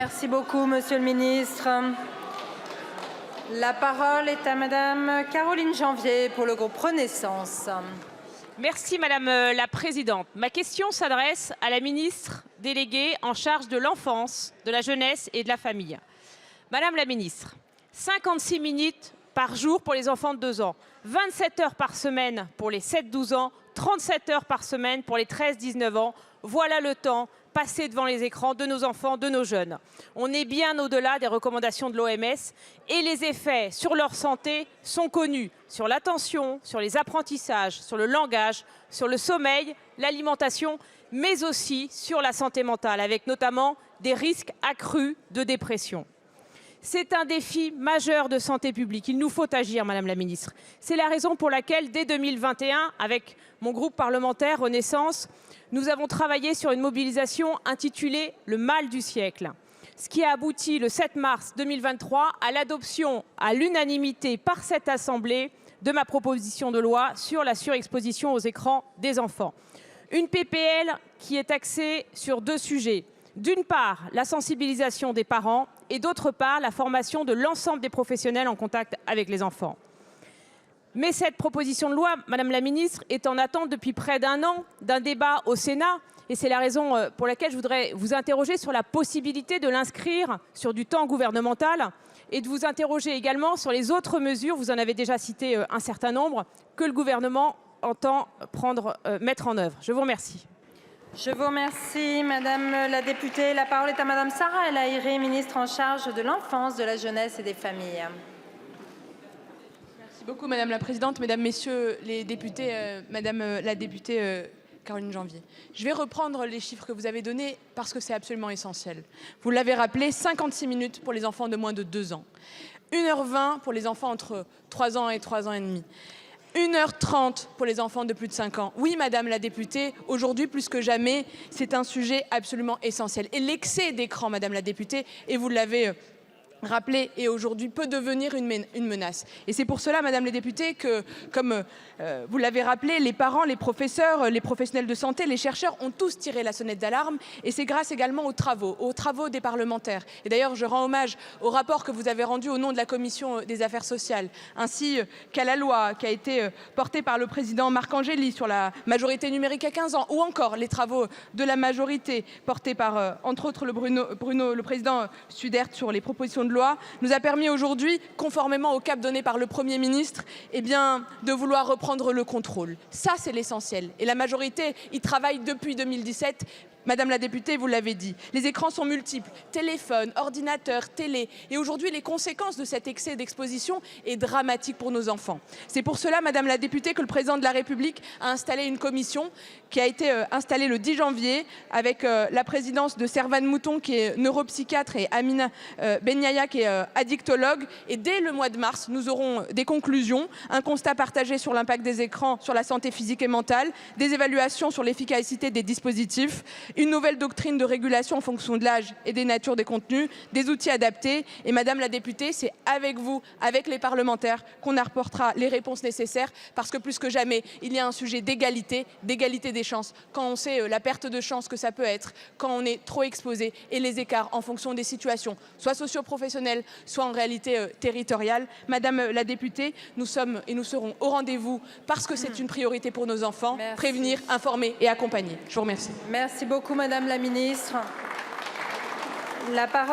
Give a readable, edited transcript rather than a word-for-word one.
Merci beaucoup, Monsieur le ministre. La parole est à Madame Caroline Janvier pour le groupe Renaissance. Merci Madame la Présidente. Ma question s'adresse à la ministre déléguée en charge de l'enfance, de la jeunesse et de la famille. Madame la ministre, 56 minutes par jour pour les enfants de 2 ans, 27 heures par semaine pour les 7-12 ans, 37 heures par semaine pour les 13-19 ans. Voilà le temps passé devant les écrans de nos enfants, de nos jeunes. On est bien au-delà des recommandations de l'OMS et les effets sur leur santé sont connus, sur l'attention, sur les apprentissages, sur le langage, sur le sommeil, l'alimentation, mais aussi sur la santé mentale, avec notamment des risques accrus de dépression. C'est un défi majeur de santé publique. Il nous faut agir, Madame la Ministre. C'est la raison pour laquelle, dès 2021, avec mon groupe parlementaire Renaissance, nous avons travaillé sur une mobilisation intitulée « Le mal du siècle », ce qui a abouti le 7 mars 2023 à l'adoption à l'unanimité par cette Assemblée de ma proposition de loi sur la surexposition aux écrans des enfants. Une PPL qui est axée sur 2 sujets. D'une part, la sensibilisation des parents et d'autre part, la formation de l'ensemble des professionnels en contact avec les enfants. Mais cette proposition de loi, Madame la Ministre, est en attente depuis près d'1 an d'un débat au Sénat. Et c'est la raison pour laquelle je voudrais vous interroger sur la possibilité de l'inscrire sur du temps gouvernemental et de vous interroger également sur les autres mesures, vous en avez déjà cité un certain nombre, que le gouvernement entend mettre en œuvre. Je vous remercie. Je vous remercie, Madame la députée. La parole est à Madame Sarah El Haïry, ministre en charge de l'enfance, de la jeunesse et des familles. Merci beaucoup, Madame la Présidente, Mesdames, Messieurs les députés, Madame la députée Caroline Janvier. Je vais reprendre les chiffres que vous avez donnés parce que c'est absolument essentiel. Vous l'avez rappelé, 56 minutes pour les enfants de moins de 2 ans, 1h20 pour les enfants entre 3 ans et 3 ans et demi. 1h30 pour les enfants de plus de 5 ans. Oui, Madame la députée, aujourd'hui plus que jamais, c'est un sujet absolument essentiel. Et l'excès d'écran, Madame la députée, et vous l'avez rappelé, et aujourd'hui peut devenir une menace. Et c'est pour cela, Madame la députée, que, comme vous l'avez rappelé, les parents, les professeurs, les professionnels de santé, les chercheurs ont tous tiré la sonnette d'alarme. Et c'est grâce également aux travaux des parlementaires. Et d'ailleurs, je rends hommage au rapport que vous avez rendu au nom de la Commission des affaires sociales, ainsi qu'à la loi qui a été portée par le président Marc Angeli sur la majorité numérique à 15 ans, ou encore les travaux de la majorité portés par, entre autres, le président Sudert sur les propositions de loi, nous a permis aujourd'hui, conformément au cap donné par le Premier ministre, de vouloir reprendre le contrôle. Ça, c'est l'essentiel. Et la majorité y travaille depuis 2017. Madame la députée, vous l'avez dit, les écrans sont multiples, téléphone, ordinateur, télé. Et aujourd'hui, les conséquences de cet excès d'exposition est dramatique pour nos enfants. C'est pour cela, Madame la députée, que le président de la République a installé une commission qui a été installée le 10 janvier avec la présidence de Servane Mouton, qui est neuropsychiatre, et Amina Benyaya, qui est addictologue. Et dès le mois de mars, nous aurons des conclusions, un constat partagé sur l'impact des écrans sur la santé physique et mentale, des évaluations sur l'efficacité des dispositifs, une nouvelle doctrine de régulation en fonction de l'âge et des natures des contenus, des outils adaptés. Et Madame la députée, c'est avec vous, avec les parlementaires, qu'on apportera les réponses nécessaires, parce que plus que jamais, il y a un sujet d'égalité des chances. Quand on sait la perte de chance que ça peut être, quand on est trop exposé, et les écarts en fonction des situations, soit socio-professionnelles, soit en réalité territoriale. Madame la députée, nous sommes et nous serons au rendez-vous parce que c'est une priorité pour nos enfants. Merci. Prévenir, informer et accompagner. Je vous remercie. Merci beaucoup, Madame la Ministre. La parole